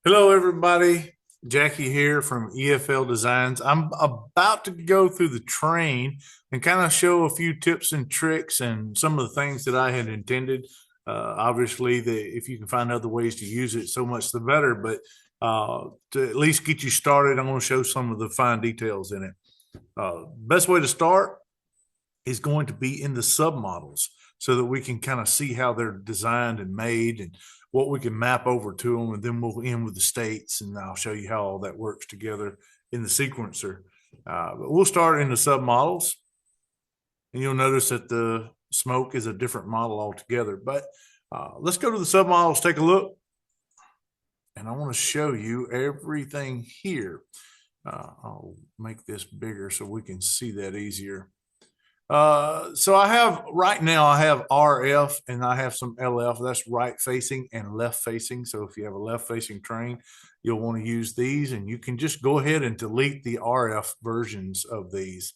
Hello, everybody. Jackie here from EFL Designs. I'm about to go through the train and kind of show a few tips and tricks and some of the things that I had intended. Obviously, if you can find other ways to use it, so much the better. But to at least get you started, I'm going to show some of the fine details in it. Best way to start is going to be in the submodels so that we can kind of see how they're designed and made and what we can map over to them. And then we'll end with the states, and I'll show you how all that works together in the sequencer. But we'll start in the submodels, and you'll notice that the smoke is a different model altogether. But let's go to the submodels, take a look, and I want to show you everything here. I'll make this bigger so we can see that easier. So I have right now, I have RF and I have some LF. That's right facing and left facing. So if you have a left facing train, you'll want to use these, and you can just go ahead and delete the RF versions of these.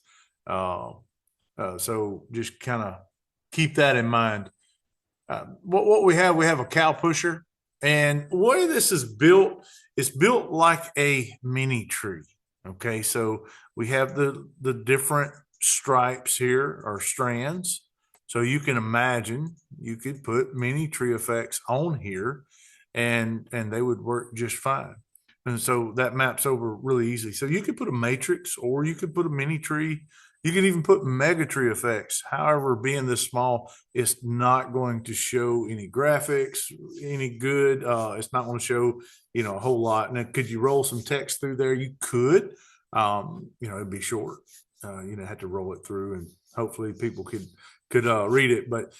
Uh, so just kind of keep that in mind. What we have a cow pusher, and the way this is built, it's built like a mini tree. Okay, so we have the different stripes here or strands. So you can imagine you could put mini tree effects on here, and they would work just fine. And so that maps over really easily. So you could put a matrix, or you could put a mini tree. You can even put mega tree effects. However, being this small, it's not going to show any graphics, any good. It's not going to show, a whole lot. Now, could you roll some text through there? You could. It'd be short. Have to roll it through, and hopefully people could read it. But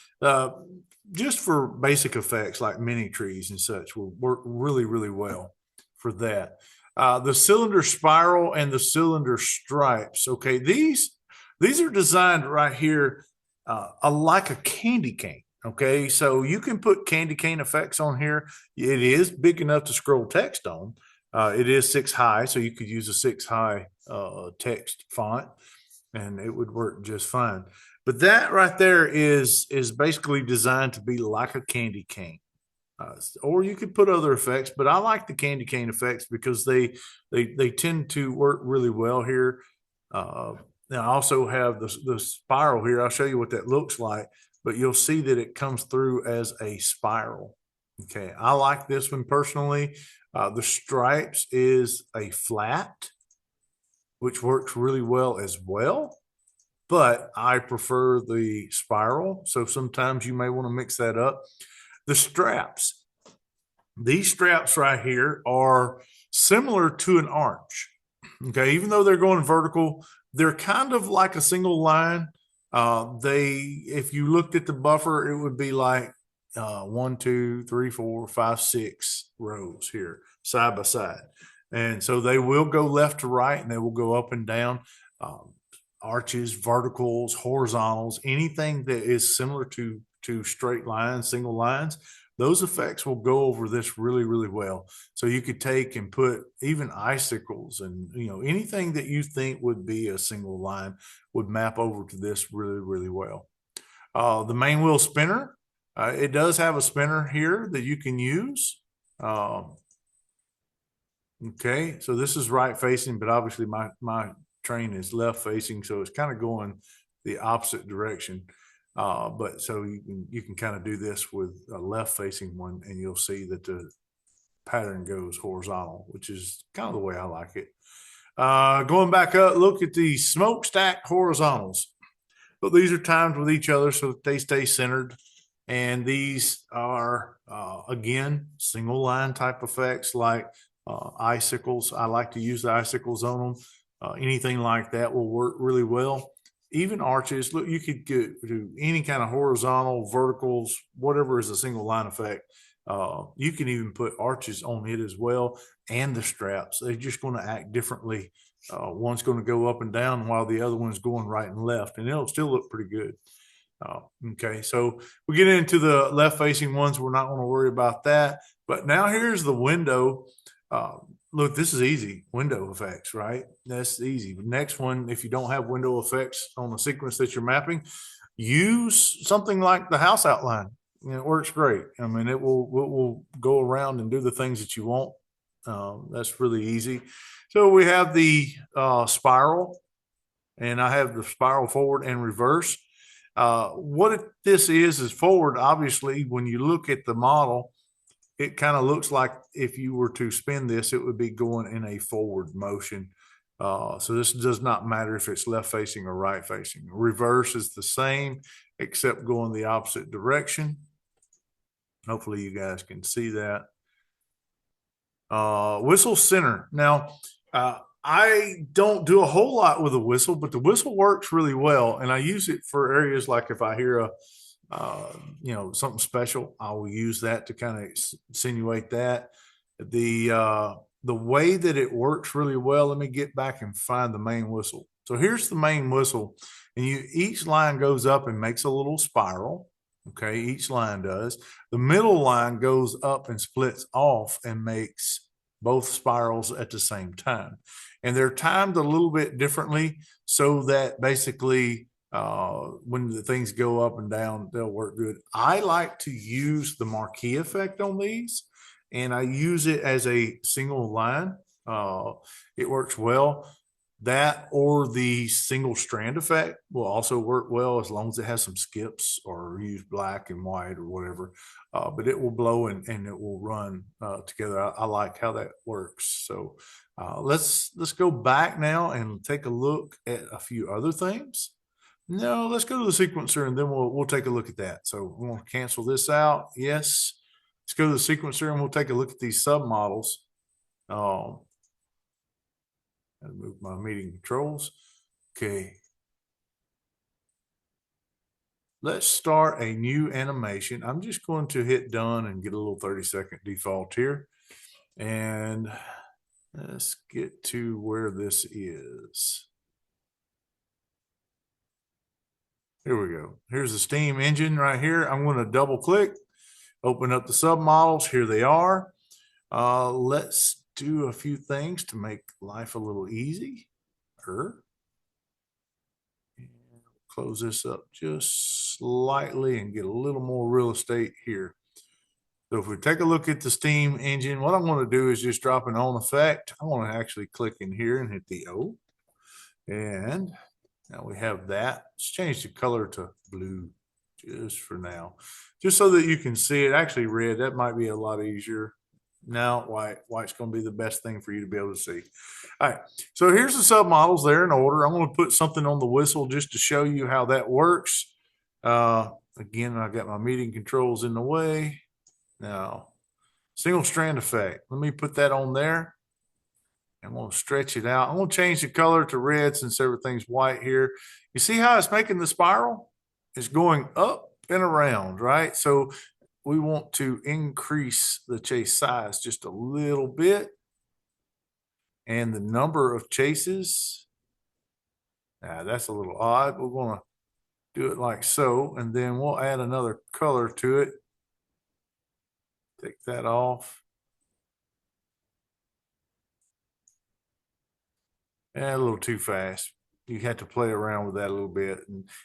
just for basic effects like mini trees and such will work really, really well for that. The cylinder spiral and the cylinder stripes. Okay, these are designed right here like a candy cane. Okay, so you can put candy cane effects on here. It is big enough to scroll text on. It is 6 high, so you could use a 6 high text font, and it would work just fine. But that right there is basically designed to be like a candy cane. Or you could put other effects, but I like the candy cane effects because they tend to work really well here. Now I also have the spiral here. I'll show you what that looks like, but you'll see that it comes through as a spiral. Okay, I like this one personally. The stripes is a flat, which works really well as well, but I prefer the spiral. So sometimes you may want to mix that up. The straps, these straps right here are similar to an arch. Okay, even though they're going vertical, they're kind of like a single line. If you looked at the buffer, it would be like 1, 2, 3, 4, 5, 6 rows here side by side. And so they will go left to right, and they will go up and down. Arches, verticals, horizontals, anything that is similar to straight lines, single lines, those effects will go over this really, really well. So you could take and put even icicles and anything that you think would be a single line would map over to this really, really well. The main wheel spinner, it does have a spinner here that you can use. Okay, so this is right facing, but obviously my train is left facing, so it's kind of going the opposite direction. But so you can kind of do this with a left facing one, and you'll see that the pattern goes horizontal, which is kind of the way I like it. Going back up, look at the smokestack horizontals. But these are timed with each other so that they stay centered. And these are, again, single line type effects like icicles. I like to use the icicles on them. Anything like that will work really well. Even arches, look, you could do any kind of horizontal, verticals, whatever is a single line effect. You can even put arches on it as well, and the straps. They're just going to act differently. One's going to go up and down while the other one's going right and left, and it'll still look pretty good. Okay, so we get into the left facing ones. We're not going to worry about that. But now here's the window. Look, this is easy. Window effects, right? That's easy. Next one, if you don't have window effects on the sequence that you're mapping, use something like the house outline. It works great. I mean, it will go around and do the things that you want That's really easy. So we have the spiral, and I have the spiral forward and reverse. This is forward. Obviously, when you look at the model, it kind of looks like if you were to spin this, it would be going in a forward motion. So this does not matter if it's left facing or right facing. Reverse is the same, except going the opposite direction. Hopefully you guys can see that. Whistle center. Now, I don't do a whole lot with a whistle, but the whistle works really well, and I use it for areas like if I hear something special, I will use that to kind of insinuate that. The way that it works really well, let me get back and find the main whistle. So here's the main whistle, and each line goes up and makes a little spiral. Okay, each line does. The middle line goes up and splits off and makes both spirals at the same time. And they're timed a little bit differently so that basically when the things go up and down, they'll work good. I like to use the marquee effect on these, and I use it as a single line. It works well. That or the single strand effect will also work well as long as it has some skips or use black and white or whatever. But it will blow and it will run together. I like how that works. So let's go back now and take a look at a few other things. No, let's go to the sequencer and then we'll take a look at that. So we're going to cancel this out. Yes. Let's go to the sequencer and we'll take a look at these submodels. And move my meeting controls. Okay. Let's start a new animation. I'm just going to hit done and get a little 30-second default here. And let's get to where this is. Here we go. Here's the steam engine right here. I'm going to double click, open up the submodels. Here they are. Let's do a few things to make life a little easier. Close this up just slightly and get a little more real estate here. So if we take a look at the steam engine, what I'm going to do is just drop an on effect. I want to actually click in here and hit the O. And now we have that. Let's change the color to blue just for now, just so that you can see it. Actually red, that might be a lot easier. Now white. White's going to be the best thing for you to be able to see. All right, so here's the submodels. They're in order. I'm going to put something on the whistle just to show you how that works. Again, I got my meeting controls in the way. Now, single strand effect. Let me put that on there. I'm going to stretch it out. I'm going to change the color to red since everything's white here. You see how it's making the spiral? It's going up and around, right? So we want to increase the chase size just a little bit. And the number of chases, that's a little odd. We're going to do it like so. And then we'll add another color to it. Take that off. A little too fast. You have to play around with that a little bit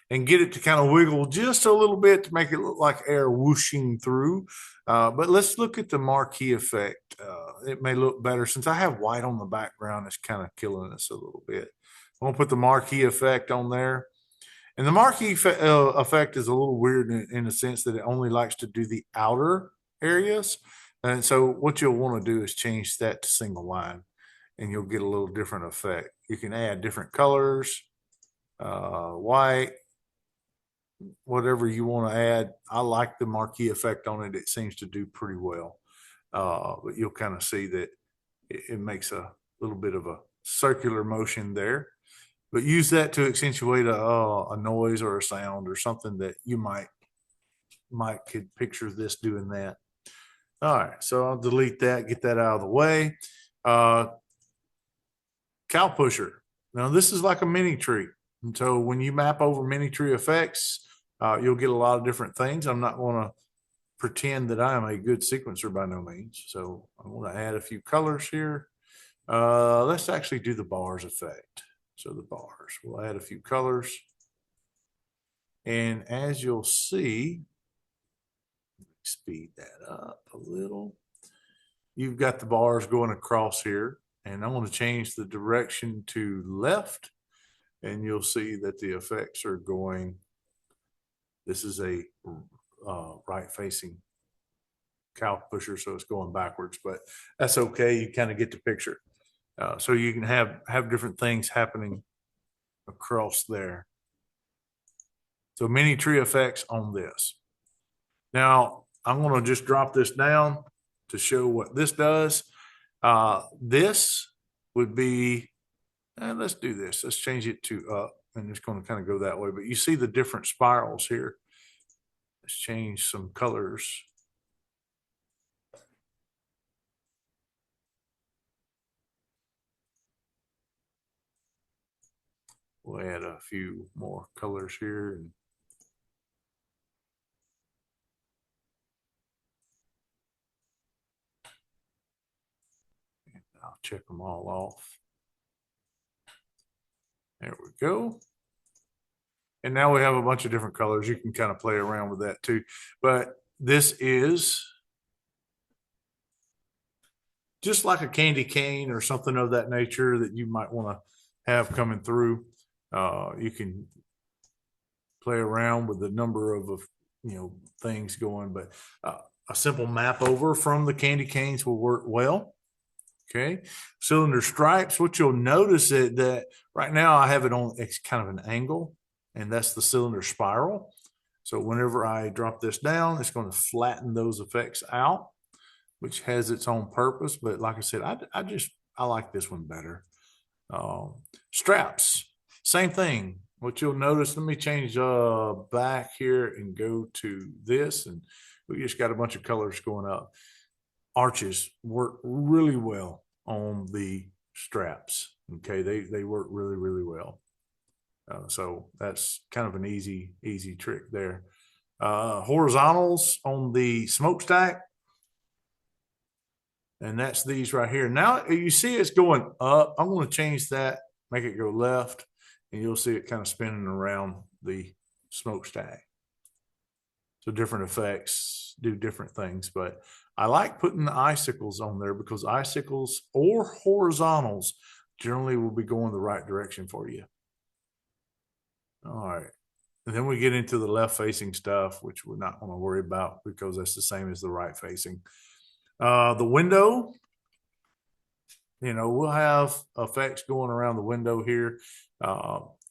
and get it to kind of wiggle just a little bit to make it look like air whooshing through. But let's look at the marquee effect. It may look better since I have white on the background. It's kind of killing us a little bit. I'm going to put the marquee effect on there. And the marquee effect is a little weird in the sense that it only likes to do the outer areas. And so what you'll want to do is change that to single line, and you'll get a little different effect. You can add different colors, white, whatever you want to add. I like the marquee effect on it. It seems to do pretty well. But you'll kind of see that it makes a little bit of a circular motion there. But use that to accentuate a noise or a sound or something that you might could picture this doing that. All right, so I'll delete that, get that out of the way. Cow pusher. Now this is like a mini tree. And so when you map over mini tree effects, you'll get a lot of different things. I'm not going to pretend that I am a good sequencer by no means. So I'm going to add a few colors here. Let's actually do the bars effect. So the bars, we'll add a few colors. And as you'll see, speed that up a little. you've got the bars going across here, and I'm going to change the direction to left, and you'll see that the effects are going. This is a right facing cow pusher, so it's going backwards, but that's okay. You kind of get the picture. So you can have different things happening across there. So mini tree effects on this. Now I'm going to just drop this down to show what this does. This would be, let's do this. Let's change it to up, and it's going to kind of go that way. But you see the different spirals here. Let's change some colors. We'll add a few more colors here. And I'll check them all off. There we go. And now we have a bunch of different colors. You can kind of play around with that too. But this is just like a candy cane or something of that nature that you might want to have coming through. You can play around with the number of things going, but a simple map over from the candy canes will work well. Okay, cylinder stripes. What you'll notice is that right now I have it on, it's kind of an angle, and that's the cylinder spiral. So whenever I drop this down, it's going to flatten those effects out, which has its own purpose. But like I said, I like this one better. Straps, same thing. What you'll notice, let me change back here and go to this, and we just got a bunch of colors going up. Arches work really well on the straps. Okay, they work really, really well. So that's kind of an easy trick there. Horizontals on the smokestack, and that's these right here. Now you see it's going up. I'm going to change that, make it go left, and you'll see it kind of spinning around the smokestack. So different effects do different things, but I like putting the icicles on there because icicles or horizontals generally will be going the right direction for you. All right. And then we get into the left facing stuff, which we're not going to worry about because that's the same as the right facing. The window, we'll have effects going around the window here.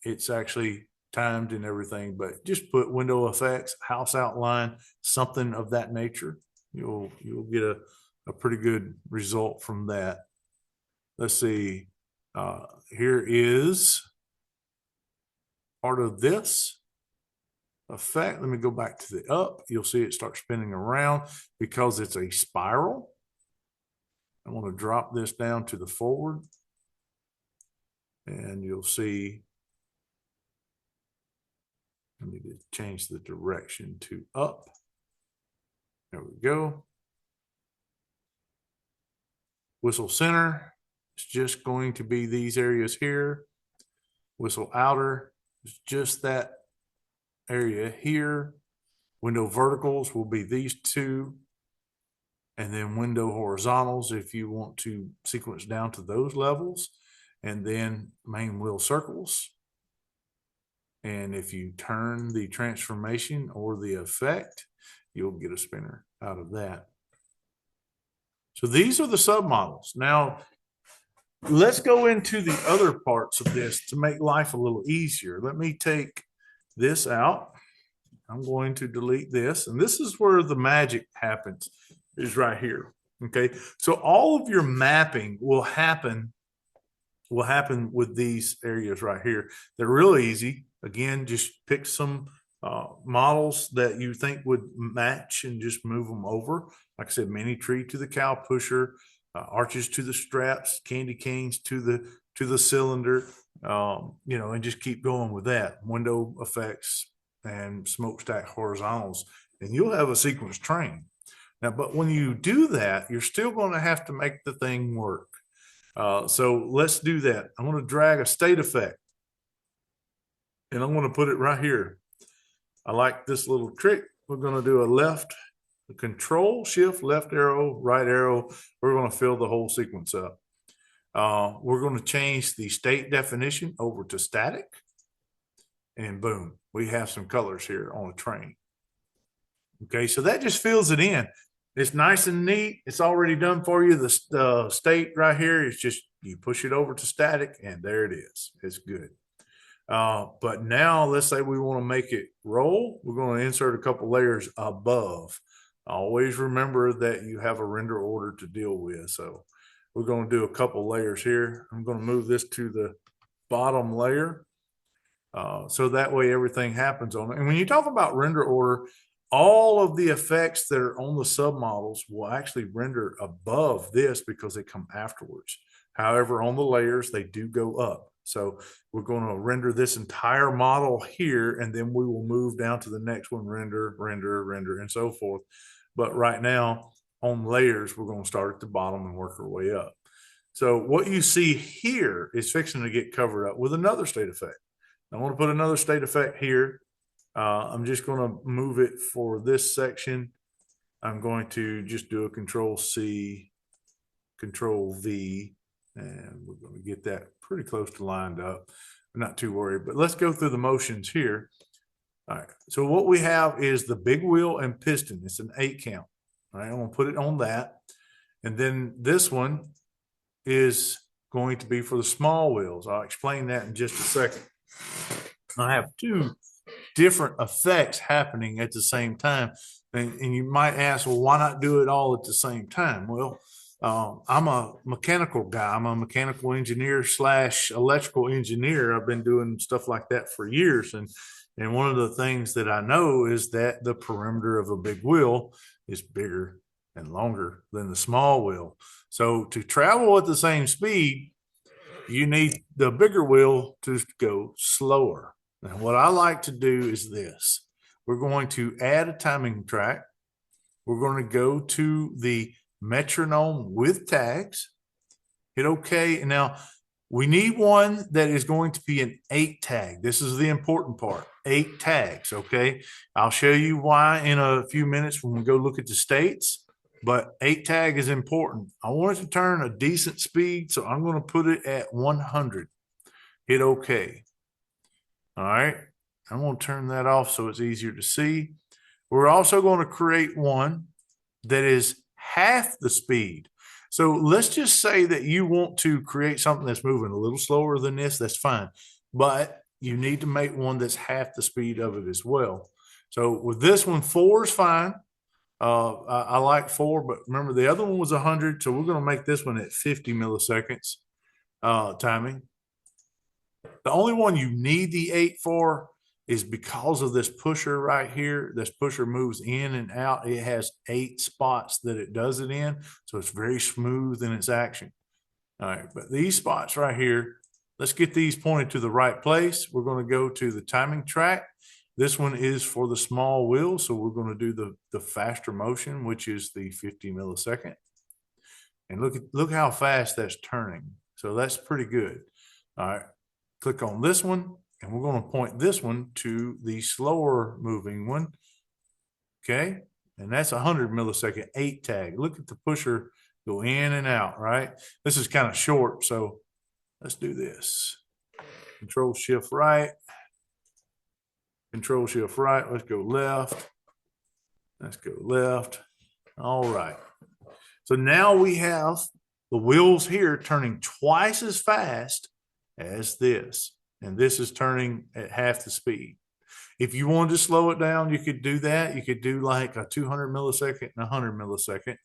It's actually timed and everything, but just put window effects, house outline, something of that nature. You'll get a pretty good result from that. Let's see. Here is part of this effect. Let me go back to the up. You'll see it start spinning around because it's a spiral. I want to drop this down to the forward, and you'll see. I need to change the direction to up. There we go. Whistle center, it's just going to be these areas here. Whistle outer is just that area here. Window verticals will be these two. And then window horizontals, if you want to sequence down to those levels. And then main wheel circles. And if you turn the transformation or the effect, you'll get a spinner out of that. So these are the submodels. Now, let's go into the other parts of this to make life a little easier. Let me take this out. I'm going to delete this. And this is where the magic happens, is right here. Okay. So all of your mapping will happen with these areas right here. They're really easy. Again, just pick some models that you think would match and just move them over. Like I said, mini tree to the cow pusher, arches to the straps, candy canes to the cylinder, and just keep going with that. Window effects and smokestack horizontals, and you'll have a sequence train. Now, but when you do that, you're still going to have to make the thing work. So let's do that. I'm going to drag a state effect, and I'm going to put it right here. I like this little trick. We're going to do a left Control Shift left arrow, right arrow. We're going to fill the whole sequence up. We're going to change the state definition over to static, and boom, we have some colors here on a train. Okay, so that just fills it in. It's nice and neat. It's already done for you. The state right here is just you push it over to static, and there it is. It's good. But now let's say we want to make it roll. We're going to insert a couple layers above. Always remember that you have a render order to deal with. So we're going to do a couple layers here. I'm going to move this to the bottom layer. So that way everything happens on it. And when you talk about render order, all of the effects that are on the submodels will actually render above this because they come afterwards. However, on the layers, they do go up. So we're going to render this entire model here, and then we will move down to the next one, render, render, render, and so forth. But right now, on layers, we're going to start at the bottom and work our way up. So what you see here is fixing to get covered up with another state effect. I want to put another state effect here. I'm just going to move it for this section. I'm going to just do a Control C, Control V, and we're going to get that pretty close to lined up. I'm not too worried, but let's go through the motions here. All right, so what we have is the big wheel and piston. It's an 8 count. All right, I'm going to put it on that. And then this one is going to be for the small wheels. I'll explain that in just a second. I have two different effects happening at the same time. And you might ask, well, why not do it all at the same time? Well, I'm a mechanical guy. I'm a mechanical engineer / electrical engineer. I've been doing stuff like that for years. And one of the things that I know is that the perimeter of a big wheel is bigger and longer than the small wheel. So to travel at the same speed, you need the bigger wheel to go slower. And what I like to do is this. We're going to add a timing track. We're going to go to the metronome with tags. Hit OK. And now we need one that is going to be an 8 tag. This is the important part. 8 tags. Okay. I'll show you why in a few minutes when we go look at the states. But 8 tag is important. I want it to turn a decent speed, so I'm going to put it at 100. Hit OK. All right. I'm going to turn that off so it's easier to see. We're also going to create one that is half the speed. So let's just say that you want to create something that's moving a little slower than this. That's fine. But you need to make one that's half the speed of it as well. So with this one, 4 is fine. I like 4, but remember the other one was 100. So we're going to make this one at 50 milliseconds timing. The only one you need the 8 for is because of this pusher right here. This pusher moves in and out. It has 8 spots that it does it in. So it's very smooth in its action. All right, but these spots right here, let's get these pointed to the right place. We're going to go to the timing track. This one is for the small wheel. So we're going to do the faster motion, which is the 50 millisecond. And look how fast that's turning. So that's pretty good. All right, click on this one. And we're going to point this one to the slower moving one. Okay. And that's 100 millisecond 8 tag. Look at the pusher go in and out, right? This is kind of short. So let's do this. Control Shift right. Control Shift right. Let's go left. Let's go left. All right. So now we have the wheels here turning twice as fast as this. And this is turning at half the speed. If you wanted to slow it down, you could do that. You could do like a 200 millisecond and 100 millisecond.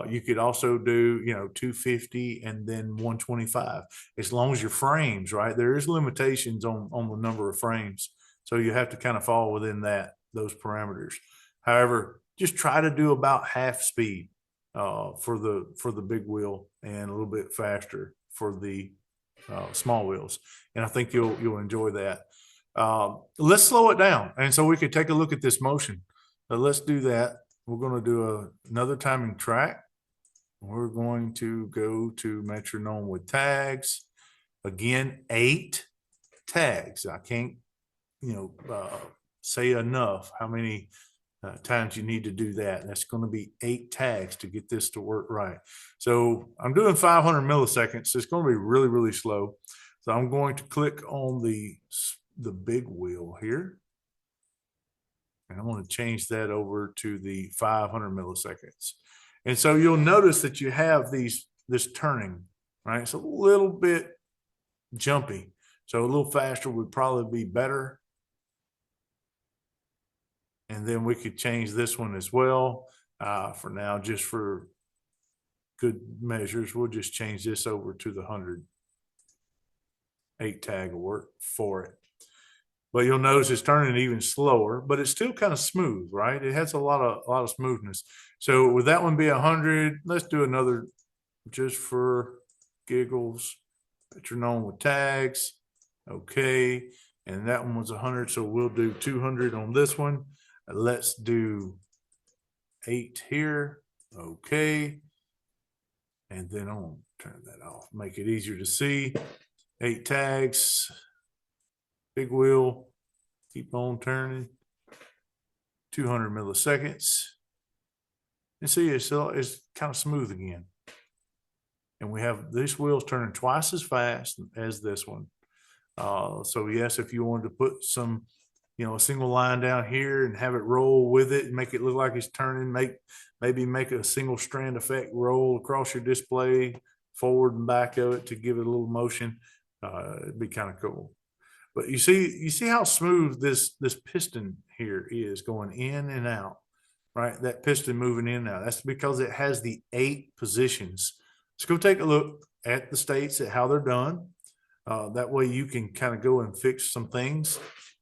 You could also do, 250 and then 125, as long as your frames, right? There is limitations on the number of frames. So you have to kind of fall within those parameters. However, just try to do about half speed for the big wheel and a little bit faster for the small wheels. And I think you'll enjoy that. Let's slow it down. And so we could take a look at this motion. Let's do that. We're going to do another timing track. We're going to go to metronome with tags. Again, 8 tags. I can't, say enough how many times you need to do that. That's going to be 8 tags to get this to work right. So I'm doing 500 milliseconds. So it's going to be really, really slow. So I'm going to click on the big wheel here. And I'm going to change that over to the 500 milliseconds. And so you'll notice that you have this turning, right? It's a little bit jumpy. So a little faster would probably be better. And then we could change this one as well. For now, just for good measures, we'll just change this over to the 100. 8 tag will work for it. But you'll notice it's turning even slower, but it's still kind of smooth, right? It has a lot of smoothness. So with that one be 100, let's do another just for giggles. Metronome with tags. Okay. And that one was 100, so we'll do 200 on this one. Let's do 8 here. Okay. And then I'm going to turn that off, make it easier to see. 8 tags. Big wheel, keep on turning, 200 milliseconds. And see, it's kind of smooth again. And we have this wheel's turning twice as fast as this one. So yes, if you wanted to put some, a single line down here and have it roll with it and make it look like it's turning, maybe make a single strand effect roll across your display, forward and back of it to give it a little motion. It'd be kind of cool. But you see how smooth this piston here is going in and out, right? That piston moving in and out. That's because it has the 8 positions. Let's go take a look at the states at how they're done. That way you can kind of go and fix some things.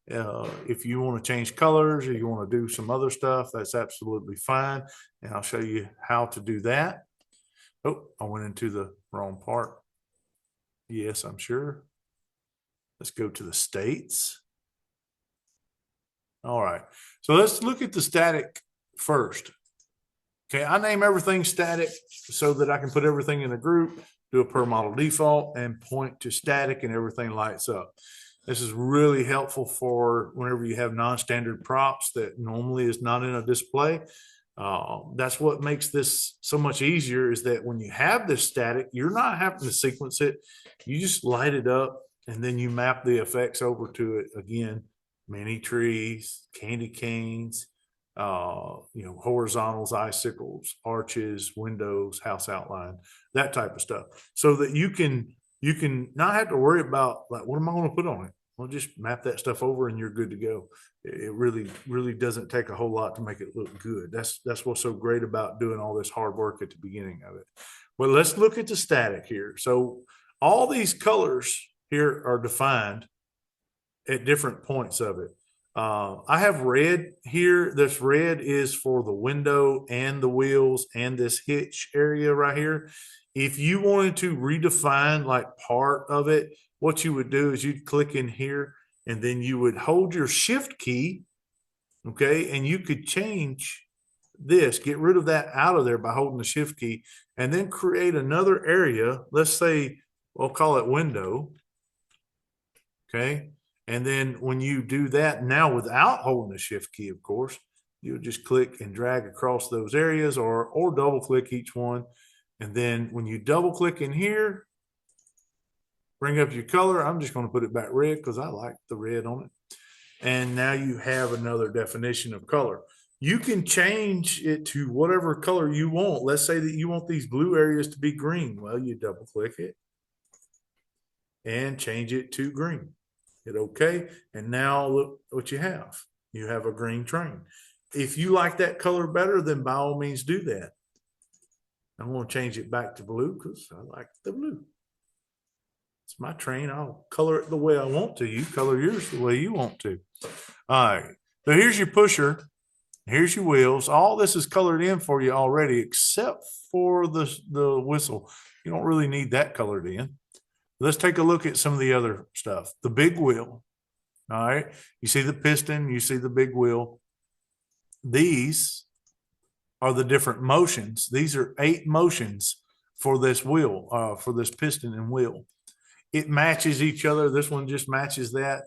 If you want to change colors or you want to do some other stuff, that's absolutely fine. And I'll show you how to do that. Oh, I went into the wrong part. Yes, I'm sure. Let's go to the states. All right. So let's look at the static first. Okay, I name everything static so that I can put everything in a group, do a per model default, and point to static, and everything lights up. This is really helpful for whenever you have non-standard props that normally is not in a display. That's what makes this so much easier, is that when you have this static, you're not having to sequence it. You just light it up, and then you map the effects over to it again. Mini trees, candy canes, horizontals, icicles, arches, windows, house outline, that type of stuff. So that you can not have to worry about, like, what am I going to put on it? Well, just map that stuff over and you're good to go. It really, really doesn't take a whole lot to make it look good. That's what's so great about doing all this hard work at the beginning of it. But let's look at the static here. So all these colors here are defined at different points of it. I have red here. This red is for the window and the wheels and this hitch area right here. If you wanted to redefine like part of it, what you would do is you'd click in here and then you would hold your shift key, okay, and you could change this, get rid of that out of there by holding the shift key, and then create another area. Let's say we'll call it window, okay. And then when you do that now without holding the shift key, of course, you'll just click and drag across those areas, or double click each one. And then when you double click in here, bring up your color. I'm just going to put it back red because I like the red on it. And now you have another definition of color. You can change it to whatever color you want. Let's say that you want these blue areas to be green. Well, you double click it and change it to green. Hit OK. And now look what you have. You have a green train. If you like that color better, then by all means do that. I'm going to change it back to blue because I like the blue. It's my train. I'll color it the way I want to. You color yours the way you want to. All right. So here's your pusher. Here's your wheels. All this is colored in for you already, except for the whistle. You don't really need that colored in. Let's take a look at some of the other stuff. The big wheel. All right. You see the piston. You see the big wheel. These are the different motions. These are 8 motions for this wheel, for this piston and wheel. It matches each other. This one just matches that.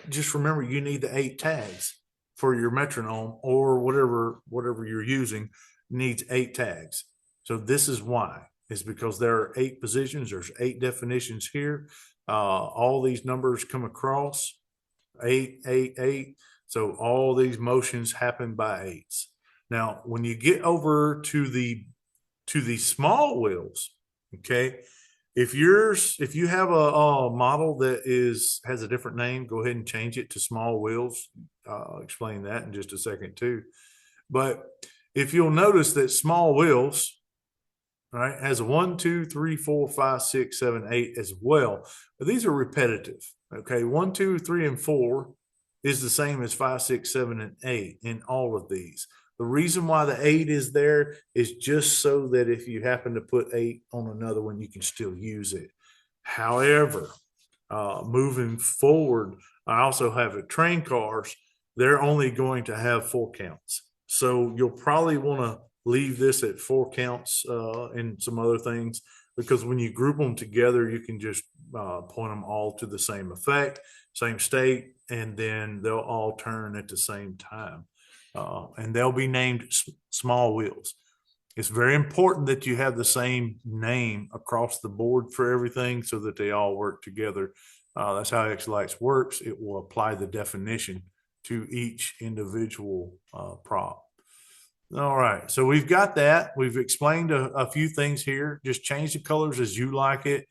Just remember, you need the 8 tags for your metronome or whatever you're using needs 8 tags. So this is why. Is because there are 8 positions. There's 8 definitions here. All these numbers come across 8, 8, 8. So all these motions happen by 8s. Now, when you get over to the small wheels, okay, if you have a model that has a different name, go ahead and change it to small wheels. I'll explain that in just a second too. But if you'll notice that small wheels, right, has a 1, 2, 3, 4, 5, 6, 7, 8 as well. But these are repetitive. Okay, 1, 2, 3, and 4 is the same as 5, 6, 7, and 8 in all of these. The reason why the 8 is there is just so that if you happen to put 8 on another one, you can still use it. However, moving forward, I also have a train cars. They're only going to have 4 counts. So you'll probably want to leave this at 4 counts and some other things, because when you group them together, you can just point them all to the same effect, same state, and then they'll all turn at the same time. And they'll be named small wheels. It's very important that you have the same name across the board for everything so that they all work together. That's how xLights works. It will apply the definition to each individual prop. All right, so we've got that. We've explained a few things here. Just change the colors as you like it.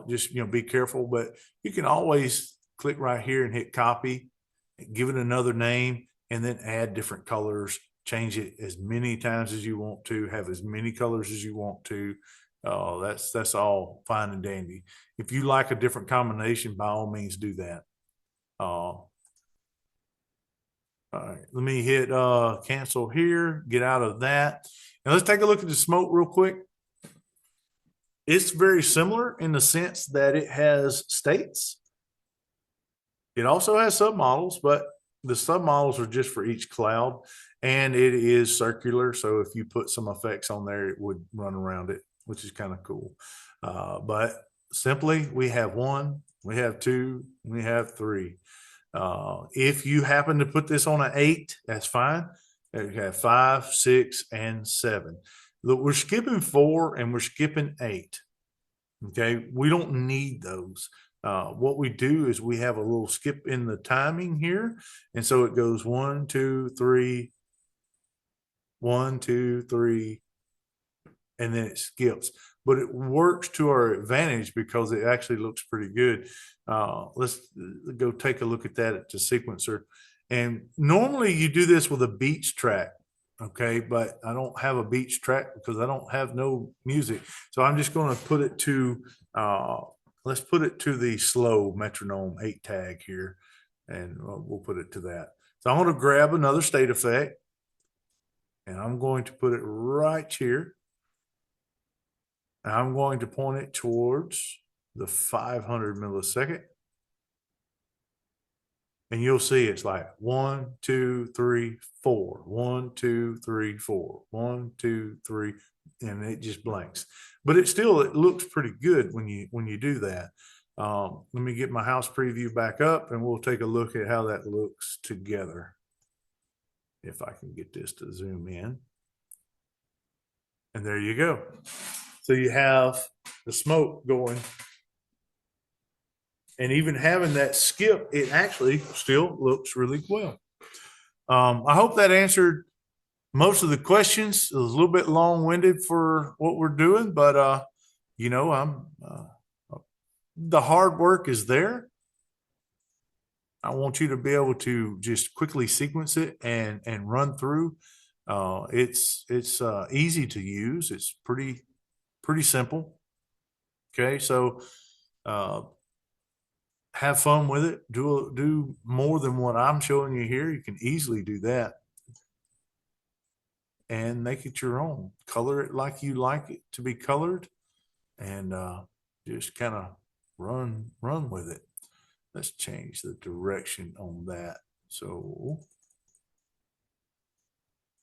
Just be careful, but you can always click right here and hit copy, give it another name, and then add different colors. Change it as many times as you want to, have as many colors as you want to. That's all fine and dandy. If you like a different combination, by all means do that. All right, let me hit cancel here, get out of that. And let's take a look at the smoke real quick. It's very similar in the sense that it has states. It also has submodels, but the submodels are just for each cloud, and it is circular. So if you put some effects on there, it would run around it, which is kind of cool. But simply, we have 1, we have 2, we have 3. If you happen to put this on an 8, that's fine. You have 5, 6, and 7. Look, we're skipping 4 and we're skipping 8. Okay, we don't need those. What we do is we have a little skip in the timing here, and so it goes 1, 2, 3, 1, 2, 3, and then it skips. But it works to our advantage because it actually looks pretty good. Let's go take a look at that at the sequencer. And normally you do this with a beats track, okay? But I don't have a beats track because I don't have no music. So I'm just going to put it to, let's put it to the slow metronome 8 tag here, and we'll put it to that. So I'm going to grab another state effect, and I'm going to put it right here. I'm going to point it towards the 500 millisecond. And you'll see it's like 1, 2, 3, 4, 1, 2, 3, 4, 1, 2, 3, and it just blanks. But it looks pretty good when you do that. Let me get my house preview back up, and we'll take a look at how that looks together. If I can get this to zoom in. And there you go. So you have the smoke going. And even having that skip, it actually still looks really well. I hope that answered most of the questions. It was a little bit long-winded for what we're doing, but the hard work is there. I want you to be able to just quickly sequence it and run through. It's easy to use. It's pretty simple. Okay, so have fun with it. Do more than what I'm showing you here. You can easily do that and make it your own. Color it like you like it to be colored, and just kind of run with it. Let's change the direction on that. So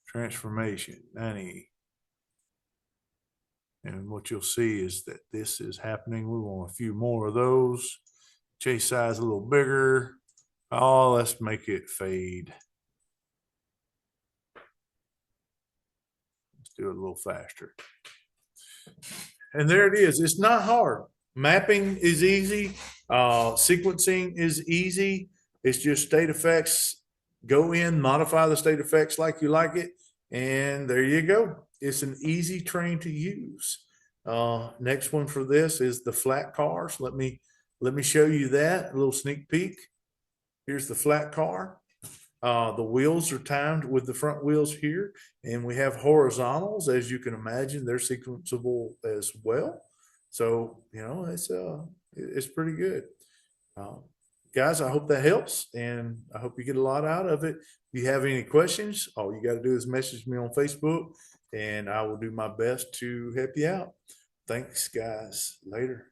transformation 90. And what you'll see is that this is happening. We want a few more of those. Chase size a little bigger. Oh, let's make it fade. Do it a little faster. And there it is. It's not hard. Mapping is easy. Sequencing is easy. It's just state effects. Go in, modify the state effects like you like it, and there you go. It's an easy train to use. Next one for this is the flat cars. Let me show you that, a little sneak peek. Here's the flat car. The wheels are timed with the front wheels here, and we have horizontals. As you can imagine, they're sequenceable as well. So, it's pretty good. Uh, Guys, I hope that helps, and I hope you get a lot out of it. If you have any questions, all you got to do is message me on Facebook, and I will do my best to help you out. Thanks, guys. Later.